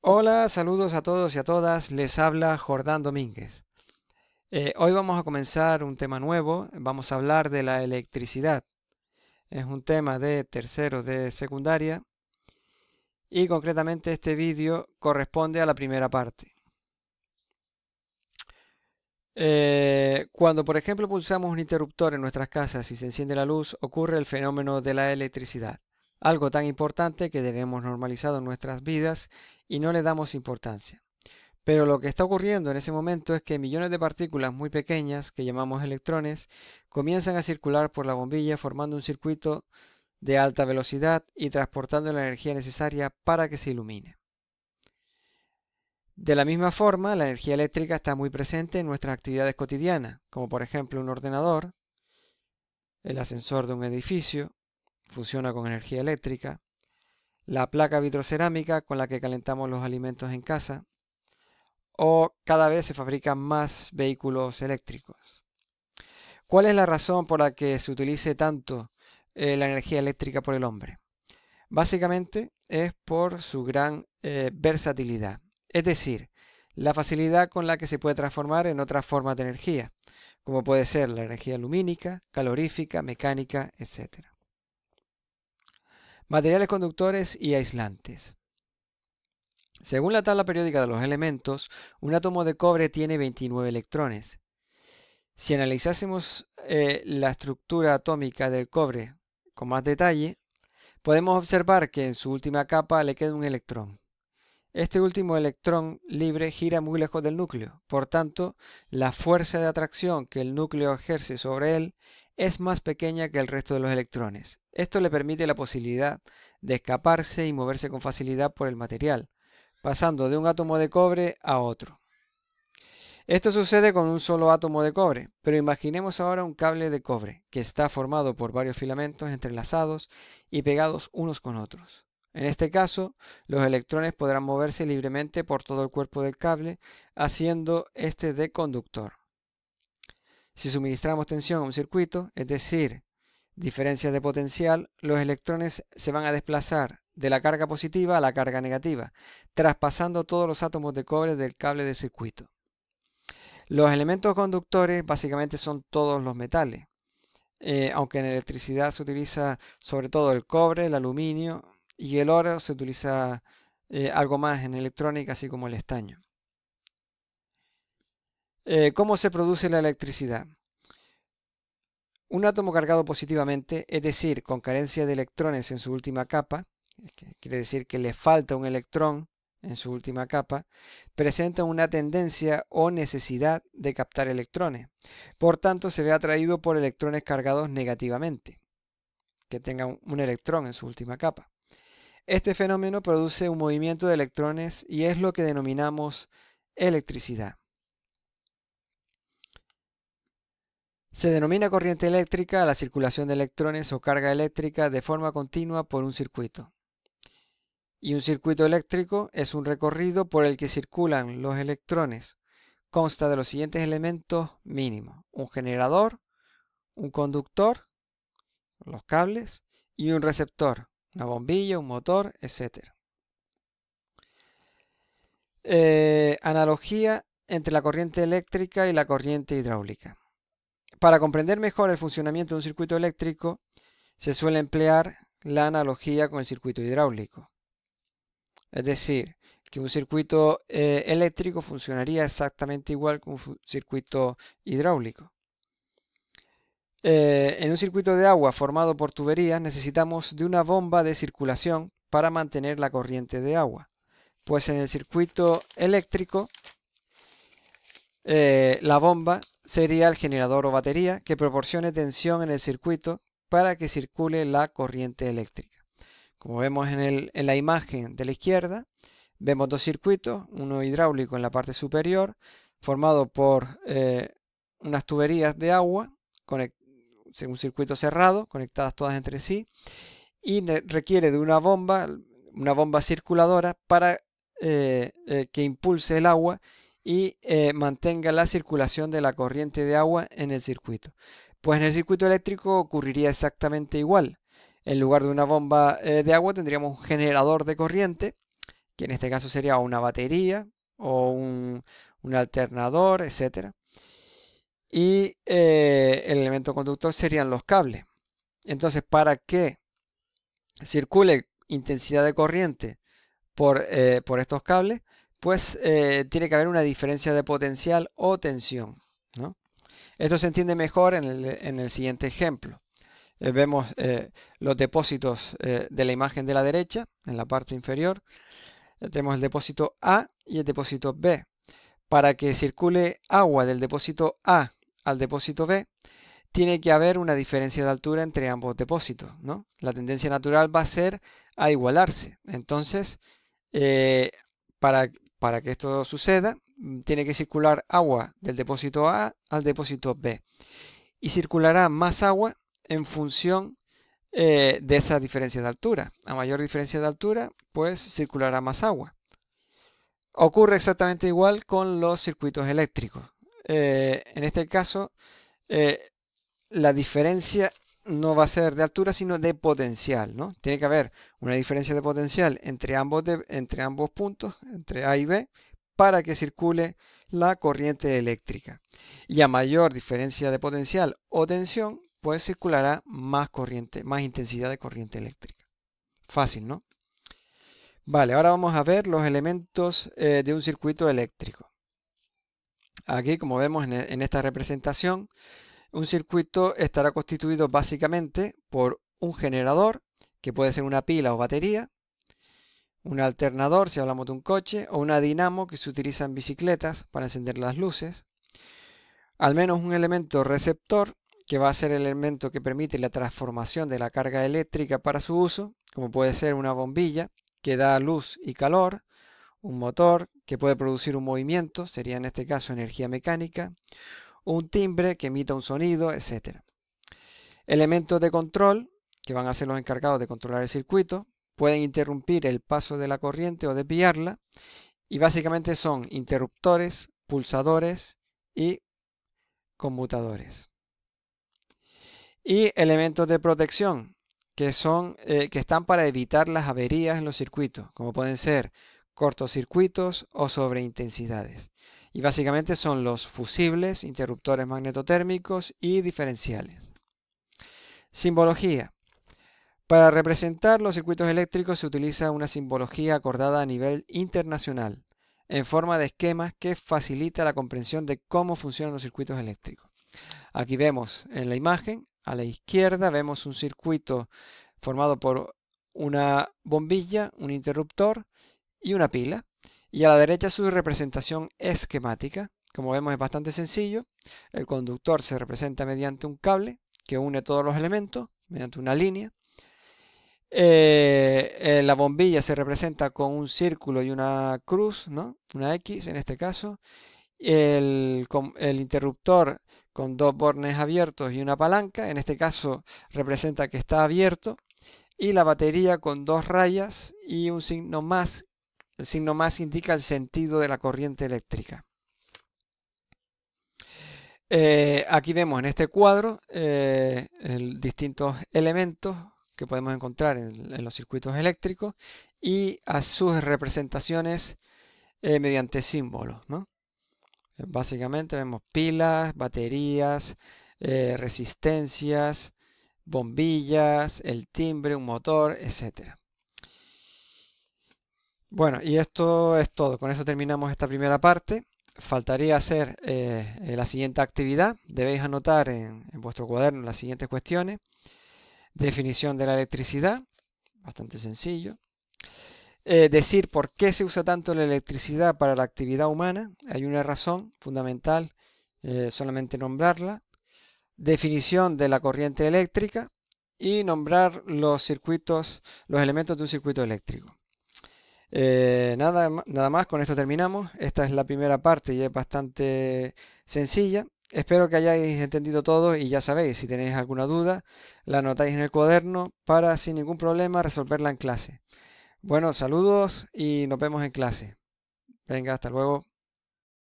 Hola, saludos a todos y a todas. Les habla Jordán Domínguez. Hoy vamos a comenzar un tema nuevo. Vamos a hablar de la electricidad. Es un tema de tercero de secundaria y concretamente este vídeo corresponde a la primera parte. Cuando por ejemplo pulsamos un interruptor en nuestras casas y se enciende la luz, ocurre el fenómeno de la electricidad. Algo tan importante que tenemos normalizado en nuestras vidas y no le damos importancia. Pero lo que está ocurriendo en ese momento es que millones de partículas muy pequeñas, que llamamos electrones, comienzan a circular por la bombilla formando un circuito de alta velocidad y transportando la energía necesaria para que se ilumine. De la misma forma, la energía eléctrica está muy presente en nuestras actividades cotidianas, como por ejemplo un ordenador, el ascensor de un edificio, funciona con energía eléctrica, la placa vitrocerámica con la que calentamos los alimentos en casa, o cada vez se fabrican más vehículos eléctricos. ¿Cuál es la razón por la que se utilice tanto la energía eléctrica por el hombre? Básicamente es por su gran versatilidad, es decir, la facilidad con la que se puede transformar en otras formas de energía, como puede ser la energía lumínica, calorífica, mecánica, etc. Materiales conductores y aislantes. Según la tabla periódica de los elementos, un átomo de cobre tiene 29 electrones. Si analizásemos la estructura atómica del cobre con más detalle, podemos observar que en su última capa le queda un electrón. Este último electrón libre gira muy lejos del núcleo, por tanto, la fuerza de atracción que el núcleo ejerce sobre él es más pequeña que el resto de los electrones. Esto le permite la posibilidad de escaparse y moverse con facilidad por el material, pasando de un átomo de cobre a otro. Esto sucede con un solo átomo de cobre, pero imaginemos ahora un cable de cobre que está formado por varios filamentos entrelazados y pegados unos con otros. En este caso, los electrones podrán moverse libremente por todo el cuerpo del cable, haciendo este de conductor. Si suministramos tensión a un circuito, es decir, diferencias de potencial, los electrones se van a desplazar de la carga positiva a la carga negativa, traspasando todos los átomos de cobre del cable del circuito. Los elementos conductores básicamente son todos los metales, aunque en electricidad se utiliza sobre todo el cobre, el aluminio y el oro se utiliza algo más en electrónica, así como el estaño. ¿Cómo se produce la electricidad? Un átomo cargado positivamente, es decir, con carencia de electrones en su última capa, que quiere decir que le falta un electrón en su última capa, presenta una tendencia o necesidad de captar electrones. Por tanto, se ve atraído por electrones cargados negativamente, que tengan un electrón en su última capa. Este fenómeno produce un movimiento de electrones y es lo que denominamos electricidad. Se denomina corriente eléctrica a la circulación de electrones o carga eléctrica de forma continua por un circuito. Y un circuito eléctrico es un recorrido por el que circulan los electrones. Consta de los siguientes elementos mínimos: un generador, un conductor, los cables, y un receptor, una bombilla, un motor, etc. Analogía entre la corriente eléctrica y la corriente hidráulica. Para comprender mejor el funcionamiento de un circuito eléctrico, se suele emplear la analogía con el circuito hidráulico. Es decir, que un circuito eléctrico funcionaría exactamente igual que un circuito hidráulico. En un circuito de agua formado por tuberías necesitamos de una bomba de circulación para mantener la corriente de agua. Pues en el circuito eléctrico la bomba sería el generador o batería que proporcione tensión en el circuito para que circule la corriente eléctrica. Como vemos en la imagen de la izquierda, vemos dos circuitos, uno hidráulico en la parte superior, formado por unas tuberías de agua, un circuito cerrado, conectadas todas entre sí, y requiere de una bomba circuladora para que impulse el agua y mantenga la circulación de la corriente de agua en el circuito. Pues en el circuito eléctrico ocurriría exactamente igual. En lugar de una bomba de agua tendríamos un generador de corriente que en este caso sería una batería o un alternador, etcétera. Y el elemento conductor serían los cables. Entonces, para que circule intensidad de corriente por estos cables, pues tiene que haber una diferencia de potencial o tensión, ¿no? Esto se entiende mejor en el siguiente ejemplo. Vemos los depósitos de la imagen de la derecha, en la parte inferior. Tenemos el depósito A y el depósito B. Para que circule agua del depósito A al depósito B, tiene que haber una diferencia de altura entre ambos depósitos, ¿no? La tendencia natural va a ser a igualarse. Entonces, para que esto suceda, tiene que circular agua del depósito A al depósito B. Y circulará más agua en función de esa diferencia de altura. A mayor diferencia de altura, pues circulará más agua. Ocurre exactamente igual con los circuitos eléctricos. En este caso, la diferencia no va a ser de altura, sino de potencial, ¿no? Tiene que haber una diferencia de potencial entre ambos puntos, entre A y B, para que circule la corriente eléctrica. Y a mayor diferencia de potencial o tensión, pues circulará más corriente, más intensidad de corriente eléctrica. Fácil, ¿no? Vale, ahora vamos a ver los elementos de un circuito eléctrico. Aquí, como vemos en esta representación, un circuito estará constituido básicamente por un generador, que puede ser una pila o batería, un alternador si hablamos de un coche, o una dinamo que se utiliza en bicicletas para encender las luces, al menos un elemento receptor, que va a ser el elemento que permite la transformación de la carga eléctrica para su uso, como puede ser una bombilla que da luz y calor, un motor que puede producir un movimiento, sería en este caso energía mecánica, un timbre que emita un sonido, etc. Elementos de control, que van a ser los encargados de controlar el circuito, pueden interrumpir el paso de la corriente o desviarla, y básicamente son interruptores, pulsadores y conmutadores. Y elementos de protección, que están para evitar las averías en los circuitos, como pueden ser cortocircuitos o sobreintensidades. Y básicamente son los fusibles, interruptores magnetotérmicos y diferenciales. Simbología. Para representar los circuitos eléctricos se utiliza una simbología acordada a nivel internacional, en forma de esquemas que facilita la comprensión de cómo funcionan los circuitos eléctricos. Aquí vemos en la imagen, a la izquierda vemos un circuito formado por una bombilla, un interruptor y una pila. Y a la derecha su representación esquemática. Como vemos es bastante sencillo. El conductor se representa mediante un cable que une todos los elementos, mediante una línea. La bombilla se representa con un círculo y una cruz, ¿no? Una X en este caso. El interruptor con dos bornes abiertos y una palanca, en este caso representa que está abierto. Y la batería con dos rayas y un signo más. El signo más indica el sentido de la corriente eléctrica. Aquí vemos en este cuadro distintos elementos que podemos encontrar en los circuitos eléctricos y a sus representaciones mediante símbolos, ¿no? Básicamente vemos pilas, baterías, resistencias, bombillas, el timbre, un motor, etc. Bueno, y esto es todo. Con eso terminamos esta primera parte. Faltaría hacer la siguiente actividad. Debéis anotar en vuestro cuaderno las siguientes cuestiones. Definición de la electricidad, bastante sencillo. Decir por qué se usa tanto la electricidad para la actividad humana. Hay una razón fundamental, solamente nombrarla. Definición de la corriente eléctrica y nombrar los circuitos, los elementos de un circuito eléctrico. Nada más, con esto terminamos. Esta es la primera parte y es bastante sencilla. Espero que hayáis entendido todo y ya sabéis, si tenéis alguna duda, la anotáis en el cuaderno para sin ningún problema resolverla en clase. Bueno, saludos y nos vemos en clase. Venga, hasta luego.